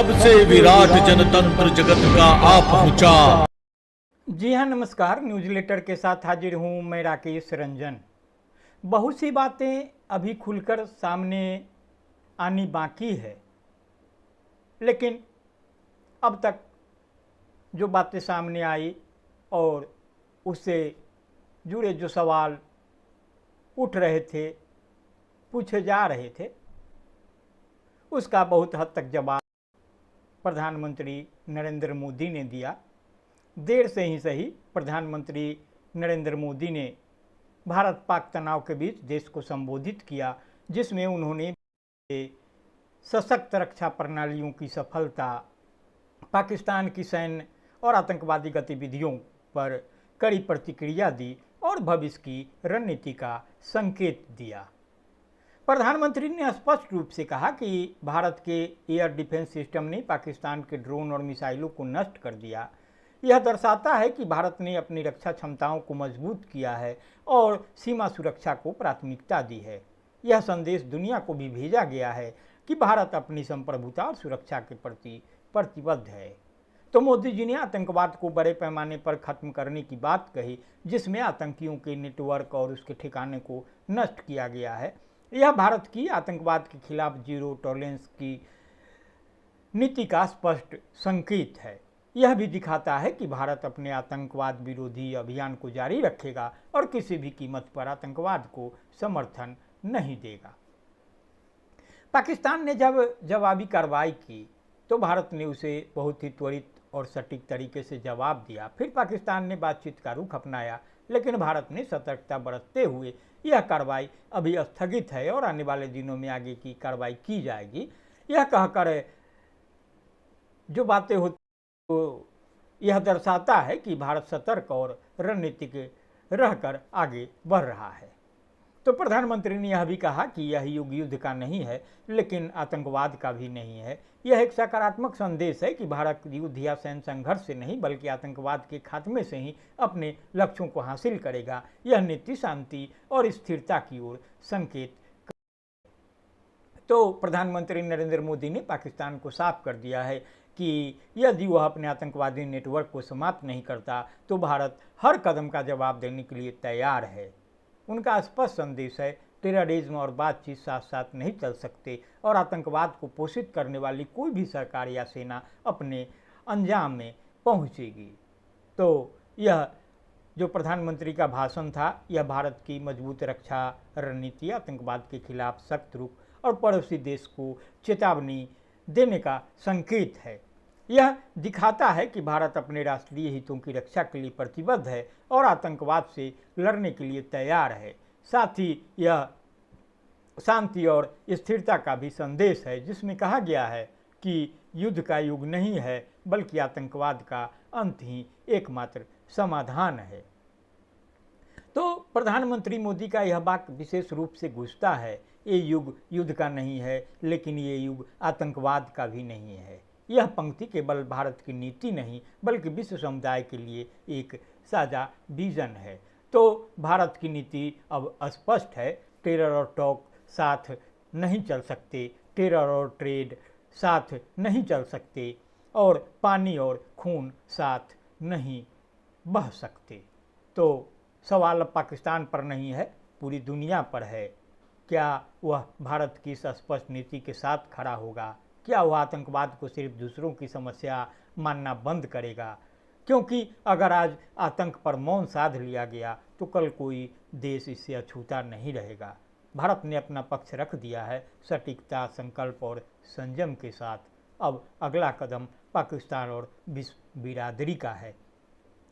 सबसे विराट जनतंत्र जगत का आ पहुंचा। जी हाँ, नमस्कार। न्यूज लेटर के साथ हाजिर हूँ मैं राकेश रंजन। बहुत सी बातें अभी खुलकर सामने आनी बाकी है, लेकिन अब तक जो बातें सामने आई और उससे जुड़े जो सवाल उठ रहे थे, पूछे जा रहे थे, उसका बहुत हद तक जवाब प्रधानमंत्री नरेंद्र मोदी ने दिया। देर से ही सही, प्रधानमंत्री नरेंद्र मोदी ने भारत पाक तनाव के बीच देश को संबोधित किया, जिसमें उन्होंने सशक्त रक्षा प्रणालियों की सफलता, पाकिस्तान की सैन्य और आतंकवादी गतिविधियों पर कड़ी प्रतिक्रिया दी और भविष्य की रणनीति का संकेत दिया। प्रधानमंत्री ने स्पष्ट रूप से कहा कि भारत के एयर डिफेंस सिस्टम ने पाकिस्तान के ड्रोन और मिसाइलों को नष्ट कर दिया। यह दर्शाता है कि भारत ने अपनी रक्षा क्षमताओं को मजबूत किया है और सीमा सुरक्षा को प्राथमिकता दी है। यह संदेश दुनिया को भी भेजा गया है कि भारत अपनी संप्रभुता और सुरक्षा के प्रति प्रतिबद्ध है। तो मोदी जी ने आतंकवाद को बड़े पैमाने पर खत्म करने की बात कही, जिसमें आतंकियों के नेटवर्क और उसके ठिकाने को नष्ट किया गया है। यह भारत की आतंकवाद के खिलाफ जीरो टॉलरेंस की नीति का स्पष्ट संकेत है। यह भी दिखाता है कि भारत अपने आतंकवाद विरोधी अभियान को जारी रखेगा और किसी भी कीमत पर आतंकवाद को समर्थन नहीं देगा। पाकिस्तान ने जब जवाबी कार्रवाई की तो भारत ने उसे बहुत ही त्वरित और सटीक तरीके से जवाब दिया। फिर पाकिस्तान ने बातचीत का रुख अपनाया, लेकिन भारत ने सतर्कता बरतते हुए यह कार्रवाई अभी स्थगित है और आने वाले दिनों में आगे की कार्रवाई की जाएगी। यह कहकर जो बातें होती तो यह दर्शाता है कि भारत सतर्क और रणनीतिक रहकर आगे बढ़ रहा है। तो प्रधानमंत्री ने यह भी कहा कि यह युग युद्ध का नहीं है, लेकिन आतंकवाद का भी नहीं है। यह एक सकारात्मक संदेश है कि भारत युद्ध या सैन्य संघर्ष से नहीं, बल्कि आतंकवाद के खात्मे से ही अपने लक्ष्यों को हासिल करेगा। यह नीति शांति और स्थिरता की ओर संकेत। तो प्रधानमंत्री नरेंद्र मोदी ने पाकिस्तान को साफ कर दिया है कि यदि वह अपने आतंकवादी नेटवर्क को समाप्त नहीं करता तो भारत हर कदम का जवाब देने के लिए तैयार है। उनका स्पष्ट संदेश है, टेररिज्म और बातचीत साथ साथ नहीं चल सकते और आतंकवाद को पोषित करने वाली कोई भी सरकार या सेना अपने अंजाम में पहुंचेगी। तो यह जो प्रधानमंत्री का भाषण था, यह भारत की मजबूत रक्षा रणनीति, आतंकवाद के खिलाफ सख्त रुख और पड़ोसी देश को चेतावनी देने का संकेत है। यह दिखाता है कि भारत अपने राष्ट्रीय हितों की रक्षा के लिए प्रतिबद्ध है और आतंकवाद से लड़ने के लिए तैयार है। साथ ही यह शांति और स्थिरता का भी संदेश है, जिसमें कहा गया है कि युद्ध का युग नहीं है, बल्कि आतंकवाद का अंत ही एकमात्र समाधान है। तो प्रधानमंत्री मोदी का यह वाक्य विशेष रूप से गूंजता है, ये युग युद्ध का नहीं है, लेकिन ये युग आतंकवाद का भी नहीं है। यह पंक्ति केवल भारत की नीति नहीं, बल्कि विश्व समुदाय के लिए एक साझा विजन है। तो भारत की नीति अब स्पष्ट है, टेरर और टॉक साथ नहीं चल सकते, टेरर और ट्रेड साथ नहीं चल सकते, और पानी और खून साथ नहीं बह सकते। तो सवाल अब पाकिस्तान पर नहीं है, पूरी दुनिया पर है। क्या वह भारत की इस स्पष्ट नीति के साथ खड़ा होगा? क्या वह आतंकवाद को सिर्फ दूसरों की समस्या मानना बंद करेगा? क्योंकि अगर आज आतंक पर मौन साध लिया गया तो कल कोई देश इससे अछूता नहीं रहेगा। भारत ने अपना पक्ष रख दिया है, सटीकता, संकल्प और संयम के साथ। अब अगला कदम पाकिस्तान और विश्व बिरादरी का है।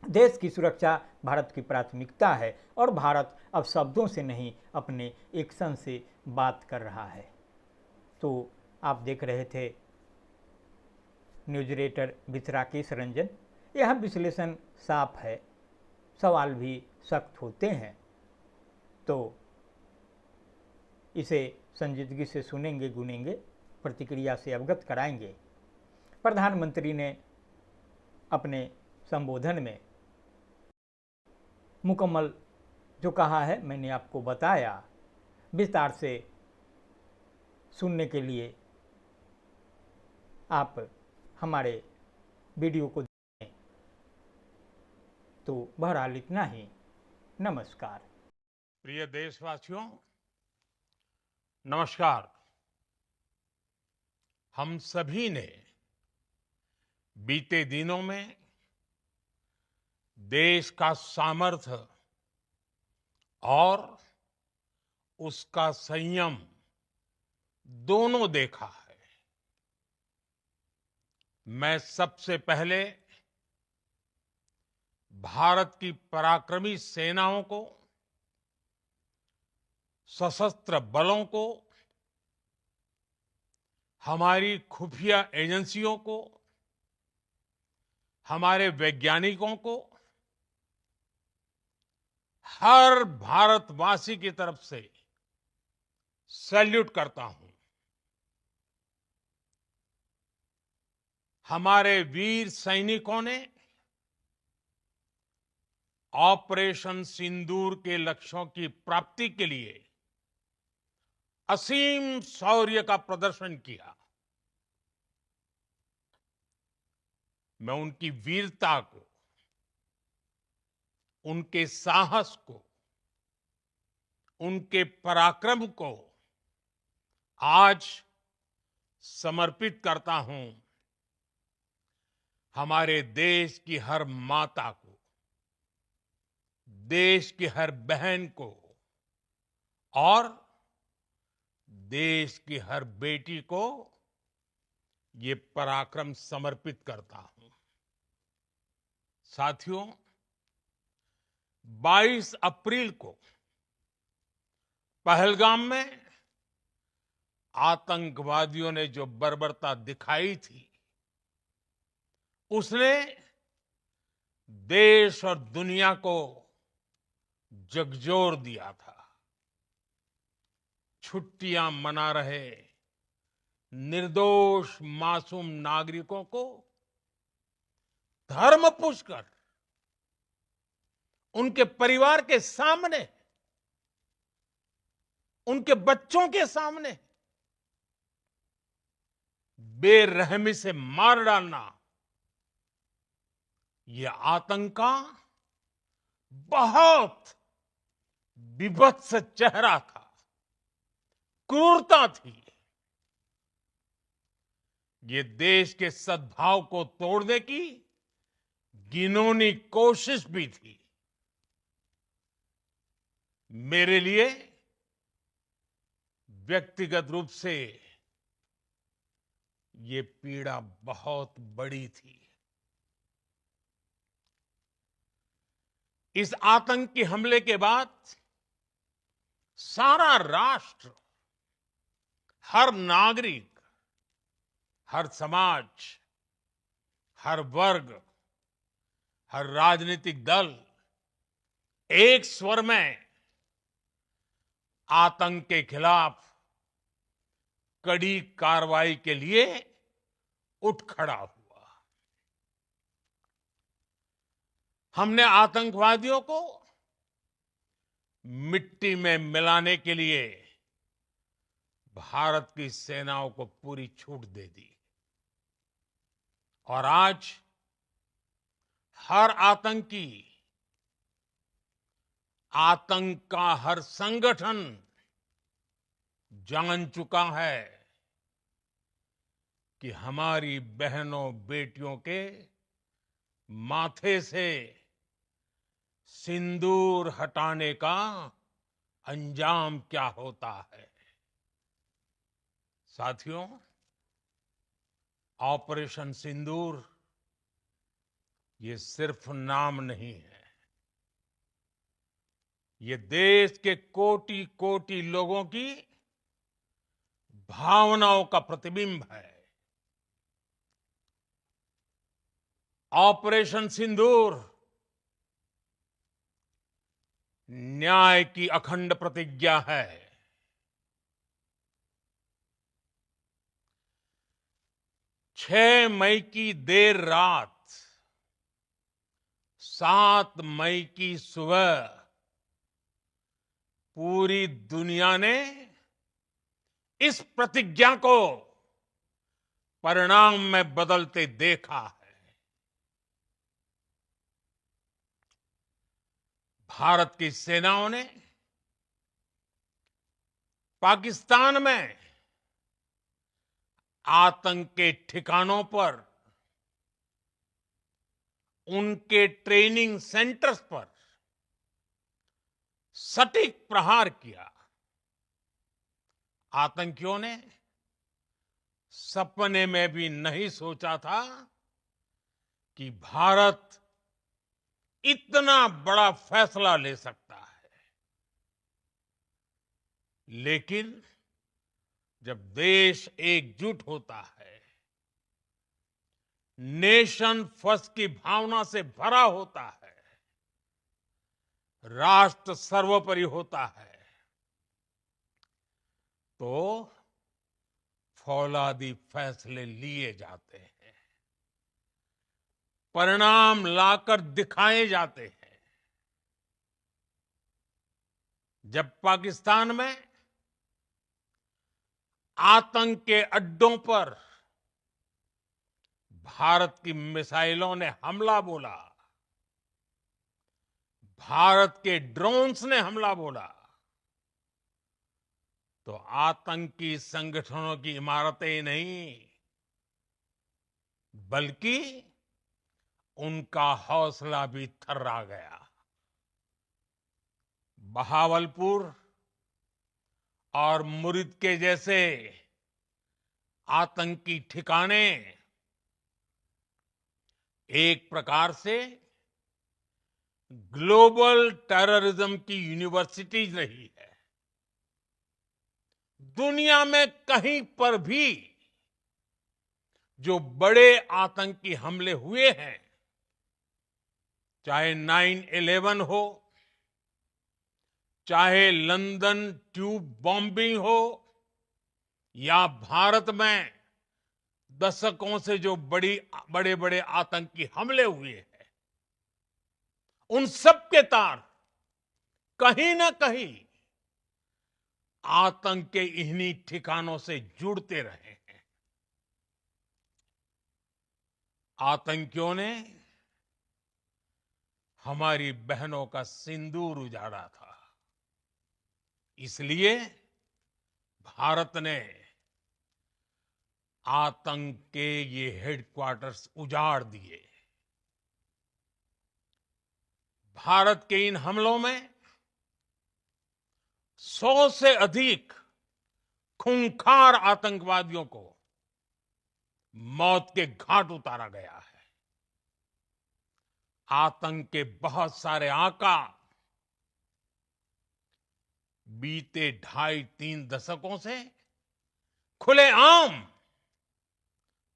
देश की सुरक्षा भारत की प्राथमिकता है और भारत अब शब्दों से नहीं, अपने एक्शन से बात कर रहा है। तो आप देख रहे थे news letter with Rakesh Ranjan. यह विश्लेषण साफ है, सवाल भी सख्त होते हैं, तो इसे संजीदगी से सुनेंगे, गुनेंगे, प्रतिक्रिया से अवगत कराएंगे। प्रधानमंत्री ने अपने संबोधन में मुकम्मल जो कहा है मैंने आपको बताया, विस्तार से सुनने के लिए आप हमारे वीडियो को देखें। तो बहरहाल इतना ही। नमस्कार। प्रिय देशवासियों, नमस्कार। हम सभी ने बीते दिनों में देश का सामर्थ्य और उसका संयम दोनों देखा है। मैं सबसे पहले भारत की पराक्रमी सेनाओं को, सशस्त्र बलों को, हमारी खुफिया एजेंसियों को, हमारे वैज्ञानिकों को, हर भारतवासी की तरफ से सैल्यूट करता हूं। हमारे वीर सैनिकों ने ऑपरेशन सिंदूर के लक्ष्यों की प्राप्ति के लिए असीम शौर्य का प्रदर्शन किया। मैं उनकी वीरता को, उनके साहस को, उनके पराक्रम को आज समर्पित करता हूं हमारे देश की हर माता को, देश की हर बहन को और देश की हर बेटी को ये पराक्रम समर्पित करता हूं। साथियों, 22 अप्रैल को पहलगाम में आतंकवादियों ने जो बर्बरता दिखाई थी, उसने देश और दुनिया को झकझोर दिया था। छुट्टियां मना रहे निर्दोष मासूम नागरिकों को धर्म पूछकर उनके परिवार के सामने, उनके बच्चों के सामने बेरहमी से मार डालना, यह आतंक का बहुत विभत्स चेहरा था, क्रूरता थी। ये देश के सद्भाव को तोड़ने की घिनौनी कोशिश भी थी। मेरे लिए व्यक्तिगत रूप से ये पीड़ा बहुत बड़ी थी। इस आतंकी हमले के बाद सारा राष्ट्र, हर नागरिक, हर समाज, हर वर्ग, हर राजनीतिक दल एक स्वर में आतंक के खिलाफ कड़ी कार्रवाई के लिए उठ खड़ा हुआ। हमने आतंकवादियों को मिट्टी में मिलाने के लिए भारत की सेनाओं को पूरी छूट दे दी और आज हर आतंकी, आतंक का हर संगठन जान चुका है कि हमारी बहनों बेटियों के माथे से सिंदूर हटाने का अंजाम क्या होता है। साथियों, ऑपरेशन सिंदूर ये सिर्फ नाम नहीं है, ये देश के कोटि कोटि लोगों की भावनाओं का प्रतिबिंब है। ऑपरेशन सिंदूर न्याय की अखंड प्रतिज्ञा है। 6 मई की देर रात, 7 मई की सुबह पूरी दुनिया ने इस प्रतिज्ञा को परिणाम में बदलते देखा है। भारत की सेनाओं ने पाकिस्तान में आतंक के ठिकानों पर, उनके ट्रेनिंग सेंटर्स पर सटीक प्रहार किया। आतंकियों ने सपने में भी नहीं सोचा था कि भारत इतना बड़ा फैसला ले सकता है। लेकिन जब देश एकजुट होता है, नेशन फर्स्ट की भावना से भरा होता है, राष्ट्र सर्वोपरि होता है, तो फौलादी फैसले लिए जाते हैं, परिणाम लाकर दिखाए जाते हैं। जब पाकिस्तान में आतंक के अड्डों पर भारत की मिसाइलों ने हमला बोला, भारत के ड्रोन्स ने हमला बोला, तो आतंकी संगठनों की इमारतें नहीं, बल्कि उनका हौसला भी थर्रा गया। बहावलपुर और मुरिद के जैसे आतंकी ठिकाने एक प्रकार से ग्लोबल टेररिज्म की यूनिवर्सिटीज रही है। दुनिया में कहीं पर भी जो बड़े आतंकी हमले हुए हैं, चाहे 9/11 हो, चाहे लंदन ट्यूब बॉम्बिंग हो, या भारत में दशकों से जो बड़े बड़े आतंकी हमले हुए हैं, उन सब के तार कहीं ना कहीं आतंक के इन्हीं ठिकानों से जुड़ते रहे हैं। आतंकियों ने हमारी बहनों का सिंदूर उजाड़ा था, इसलिए भारत ने आतंक के ये हेडक्वार्टर्स उजाड़ दिए। भारत के इन हमलों में 100 से अधिक खूंखार आतंकवादियों को मौत के घाट उतारा गया है। आतंक के बहुत सारे आका बीते 2.5-3 दशकों से खुलेआम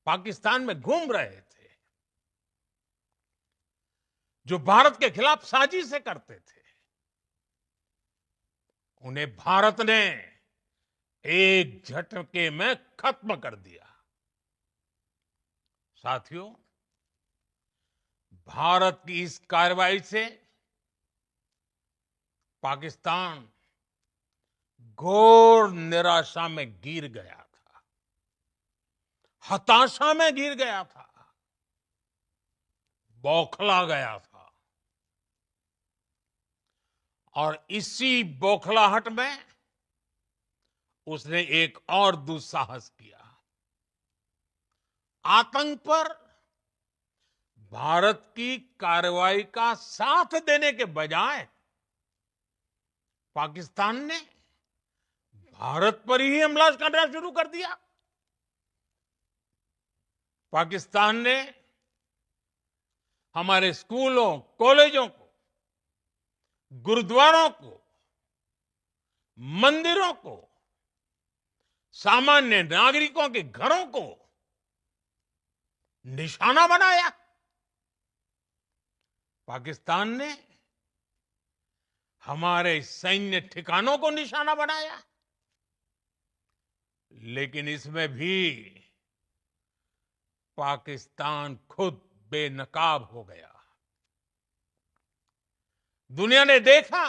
पाकिस्तान में घूम रहे थे, जो भारत के खिलाफ साजिशें करते थे। उन्हें भारत ने एक झटके में खत्म कर दिया। साथियों, भारत की इस कार्रवाई से पाकिस्तान घोर निराशा में गिर गया था, हताशा में गिर गया था, बौखला गया था। और इसी बौखलाहट में उसने एक और दुस्साहस किया। आतंक पर भारत की कार्रवाई का साथ देने के बजाय पाकिस्तान ने भारत पर ही हमला करना शुरू कर दिया। पाकिस्तान ने हमारे स्कूलों, कॉलेजों को, गुरुद्वारों को, मंदिरों को, सामान्य नागरिकों के घरों को निशाना बनाया। पाकिस्तान ने हमारे सैन्य ठिकानों को निशाना बनाया। लेकिन इसमें भी पाकिस्तान खुद बेनकाब हो गया। दुनिया ने देखा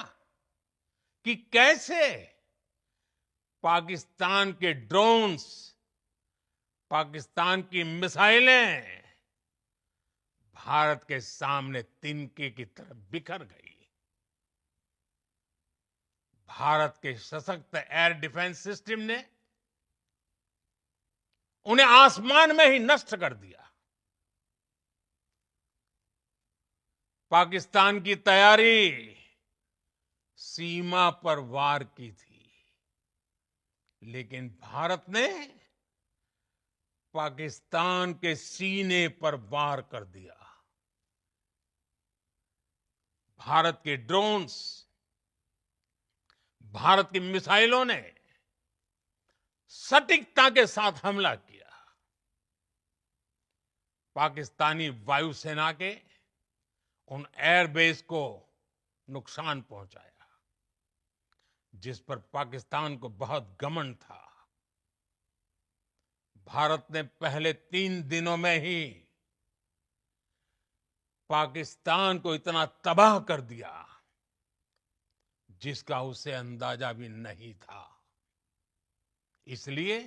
कि कैसे पाकिस्तान के ड्रोन्स पाकिस्तान की मिसाइलें भारत के सामने तिनके की तरह बिखर गई। भारत के सशक्त एयर डिफेंस सिस्टम ने उन्हें आसमान में ही नष्ट कर दिया। पाकिस्तान की तैयारी सीमा पर वार की थी, लेकिन भारत ने पाकिस्तान के सीने पर वार कर दिया। भारत के ड्रोन्स, भारत की मिसाइलों ने सटीकता के साथ हमला किया। पाकिस्तानी वायुसेना के उन एयरबेस को नुकसान पहुंचाया, जिस पर पाकिस्तान को बहुत घमंड था। भारत ने पहले 3 दिनों में ही पाकिस्तान को इतना तबाह कर दिया जिसका उसे अंदाजा भी नहीं था। इसलिए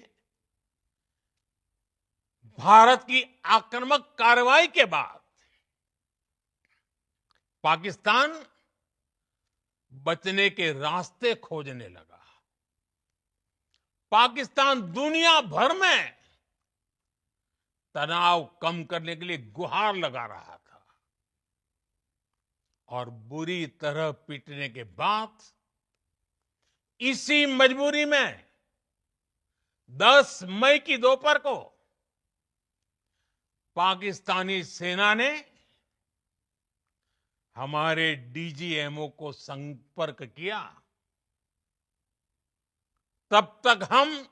भारत की आक्रामक कार्रवाई के बाद पाकिस्तान बचने के रास्ते खोजने लगा। पाकिस्तान दुनिया भर में तनाव कम करने के लिए गुहार लगा रहा था, और बुरी तरह पीटने के बाद इसी मजबूरी में 10 मई की दोपहर को पाकिस्तानी सेना ने हमारे डीजीएमओ को संपर्क किया। तब तक हम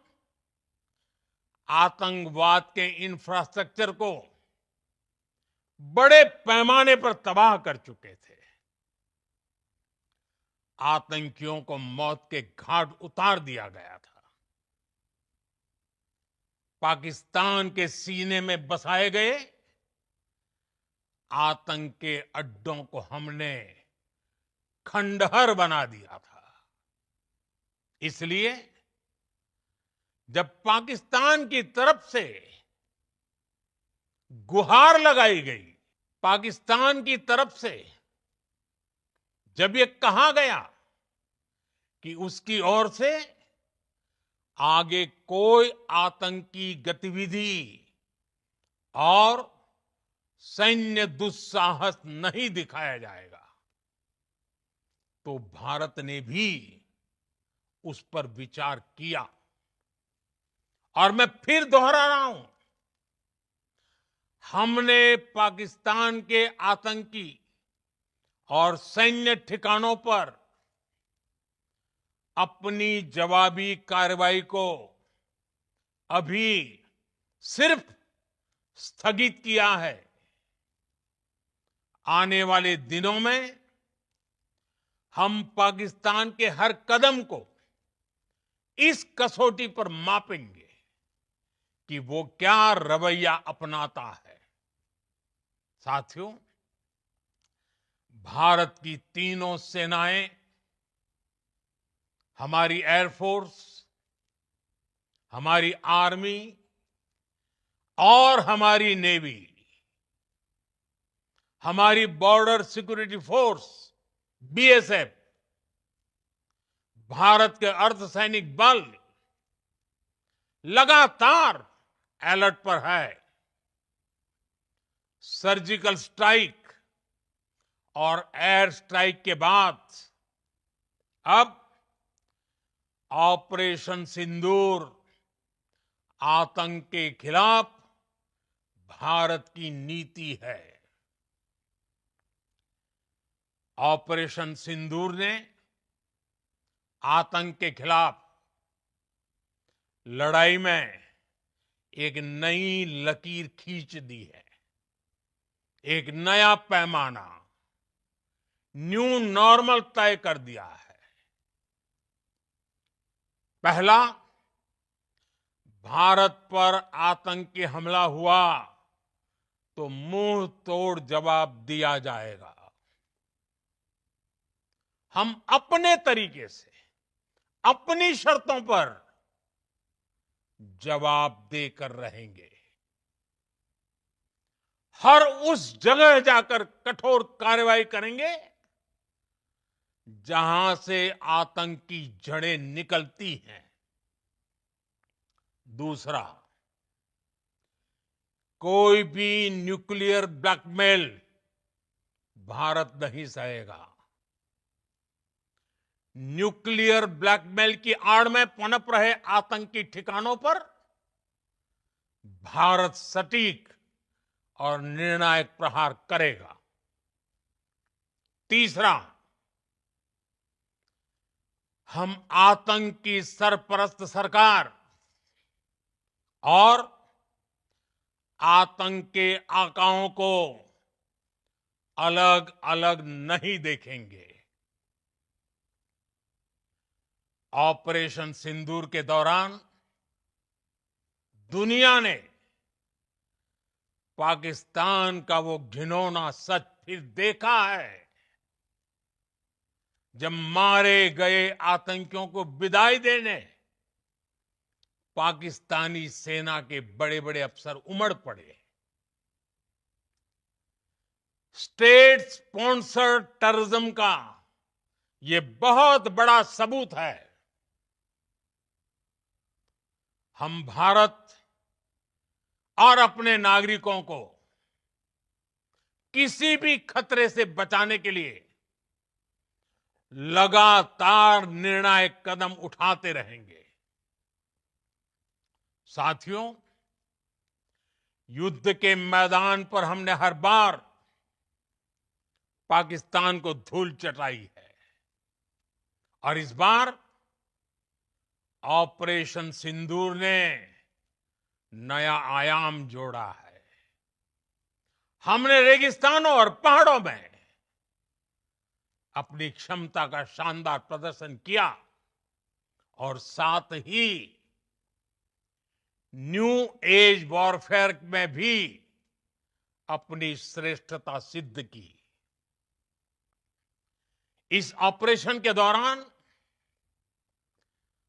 आतंकवाद के इंफ्रास्ट्रक्चर को बड़े पैमाने पर तबाह कर चुके थे। आतंकियों को मौत के घाट उतार दिया गया था। पाकिस्तान के सीने में बसाए गए आतंक के अड्डों को हमने खंडहर बना दिया था। इसलिए जब पाकिस्तान की तरफ से गुहार लगाई गई, पाकिस्तान की तरफ से जब ये कहा गया कि उसकी ओर से आगे कोई आतंकी गतिविधि और सैन्य दुस्साहस नहीं दिखाया जाएगा, तो भारत ने भी उस पर विचार किया। और मैं फिर दोहरा रहा हूं, हमने पाकिस्तान के आतंकी और सैन्य ठिकानों पर अपनी जवाबी कार्रवाई को अभी सिर्फ स्थगित किया है। आने वाले दिनों में हम पाकिस्तान के हर कदम को इस कसौटी पर मापेंगे कि वो क्या रवैया अपनाता है। साथियों, भारत की तीनों सेनाएं, हमारी एयरफोर्स, हमारी आर्मी और हमारी नेवी, हमारी border security force BSF, Bharat के अर्धसैनिक बल लगातार अलर्ट पर है। सर्जिकल स्ट्राइक और एयर स्ट्राइक के बाद अब ऑपरेशन सिंदूर आतंक के खिलाफ भारत की नीति है। ऑपरेशन सिंदूर ने आतंक के खिलाफ लड़ाई में एक नई लकीर खींच दी है। एक नया पैमाना, न्यू नॉर्मल तय कर दिया है। पहला, भारत पर आतंकी हमला हुआ तो मुंह तोड़ जवाब दिया जाएगा। हम अपने तरीके से, अपनी शर्तों पर जवाब देकर रहेंगे। हर उस जगह जाकर कठोर कार्रवाई करेंगे जहां से आतंक की जड़ें निकलती हैं। दूसरा, कोई भी न्यूक्लियर ब्लैकमेल भारत नहीं सहेगा। न्यूक्लियर ब्लैकमेल की आड़ में पनप रहे आतंकी ठिकानों पर भारत सटीक और निर्णायक प्रहार करेगा। तीसरा, हम आतंक की सरपरस्त सरकार और आतंक के आकाओं को अलग अलग नहीं देखेंगे। ऑपरेशन सिंदूर के दौरान दुनिया ने पाकिस्तान का वो घिनौना सच फिर देखा है, जब मारे गए आतंकियों को विदाई देने पाकिस्तानी सेना के बड़े बड़े अफसर उमड़ पड़े। स्टेट स्पॉन्सर्ड टेररिज्म का ये बहुत बड़ा सबूत है। हम भारत और अपने नागरिकों को किसी भी खतरे से बचाने के लिए लगातार निर्णायक कदम उठाते रहेंगे। साथियों, युद्ध के मैदान पर हमने हर बार पाकिस्तान को धूल चटाई है और इस बार ऑपरेशन सिंदूर ने नया आयाम जोड़ा है। हमने रेगिस्तानों और पहाड़ों में अपनी क्षमता का शानदार प्रदर्शन किया और साथ ही न्यू एज वॉरफेयर में भी अपनी श्रेष्ठता सिद्ध की। इस ऑपरेशन के दौरान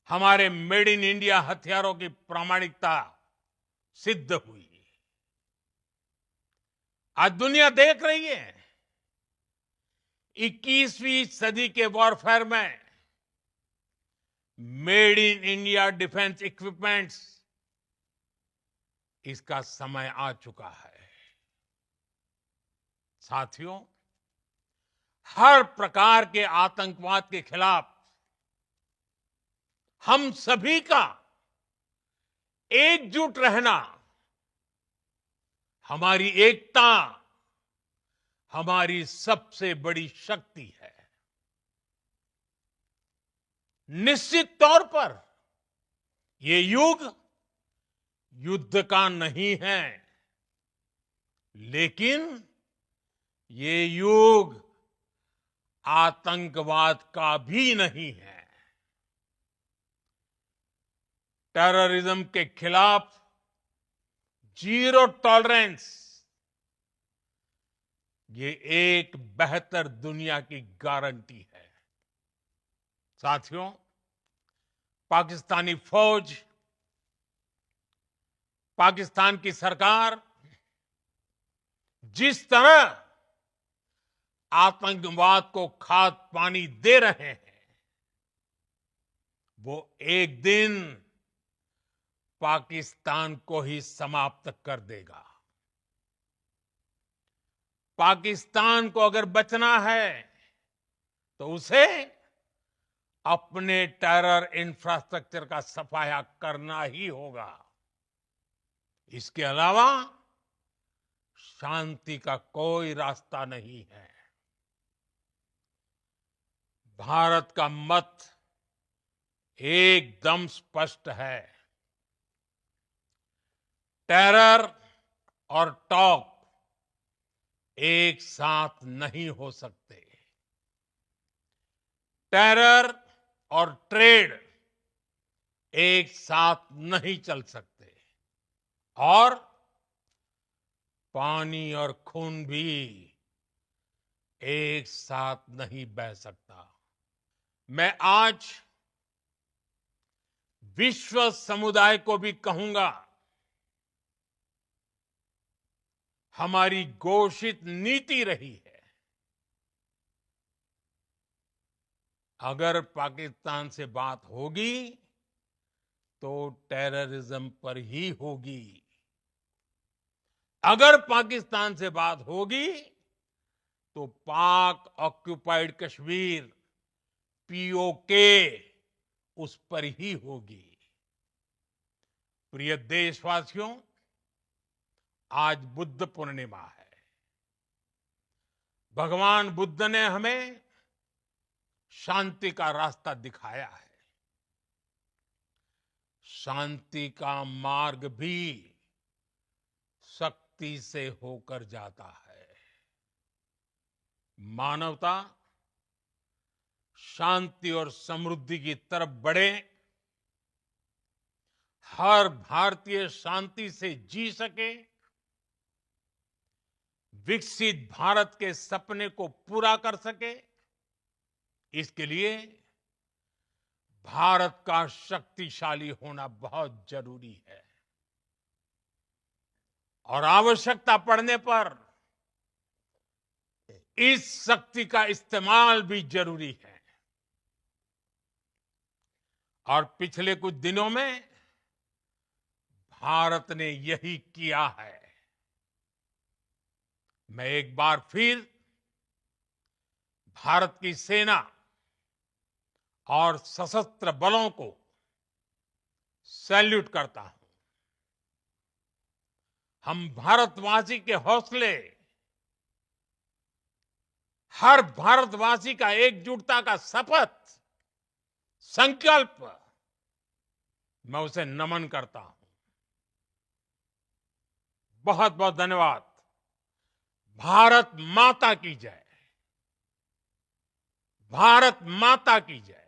हमारे मेड इन इंडिया हथियारों की प्रामाणिकता सिद्ध हुई। आज दुनिया देख रही है 21वीं सदी के वॉरफेयर में made in India defence equipments, इसका समय आ चुका है। साथियों, हर प्रकार के आतंकवाद के खिलाफ हम सभी का एकजुट रहना, हमारी एकता हमारी सबसे बड़ी शक्ति है। निश्चित तौर पर ये युग युद्ध का नहीं है, लेकिन ये युग आतंकवाद का भी नहीं है। टेररिज्म के खिलाफ जीरो टॉलरेंस, ये एक बेहतर दुनिया की गारंटी है। साथियों, पाकिस्तानी फौज, पाकिस्तान की सरकार जिस तरह आतंकवाद को खाद पानी दे रहे हैं, वो एक दिन पाकिस्तान को ही समाप्त कर देगा। पाकिस्तान को अगर बचना है तो उसे अपने टेरर इंफ्रास्ट्रक्चर का सफाया करना ही होगा। इसके अलावा शांति का कोई रास्ता नहीं है। भारत का मत एकदम स्पष्ट है। टेरर और टॉक एक साथ नहीं हो सकते। टेरर और ट्रेड एक साथ नहीं चल सकते और पानी और खून भी एक साथ नहीं बह सकता। मैं आज विश्व समुदाय को भी कहूंगा, हमारी घोषित नीति रही है, अगर पाकिस्तान से बात होगी तो टेररिज्म पर ही होगी। अगर पाकिस्तान से बात होगी तो पाक ऑक्युपाइड कश्मीर, पीओके, उस पर ही होगी। प्रिय देशवासियों, आज बुद्ध पूर्णिमा है। भगवान बुद्ध ने हमें शांति का रास्ता दिखाया है। शांति का मार्ग भी शक्ति से होकर जाता है। मानवता शांति और समृद्धि की तरफ बढ़े, हर भारतीय शांति से जी सके, विकसित भारत के सपने को पूरा कर सके, इसके लिए भारत का शक्तिशाली होना बहुत जरूरी है। और आवश्यकता पड़ने पर इस शक्ति का इस्तेमाल भी जरूरी है। और पिछले कुछ दिनों में भारत ने यही किया है। मैं एक बार फिर भारत की सेना और सशस्त्र बलों को सैल्यूट करता हूं। हम भारतवासी के हौसले, हर भारतवासी का एकजुटता का शपथ, संकल्प, मैं उसे नमन करता हूं। बहुत बहुत धन्यवाद। भारत माता की जय। भारत माता की जय।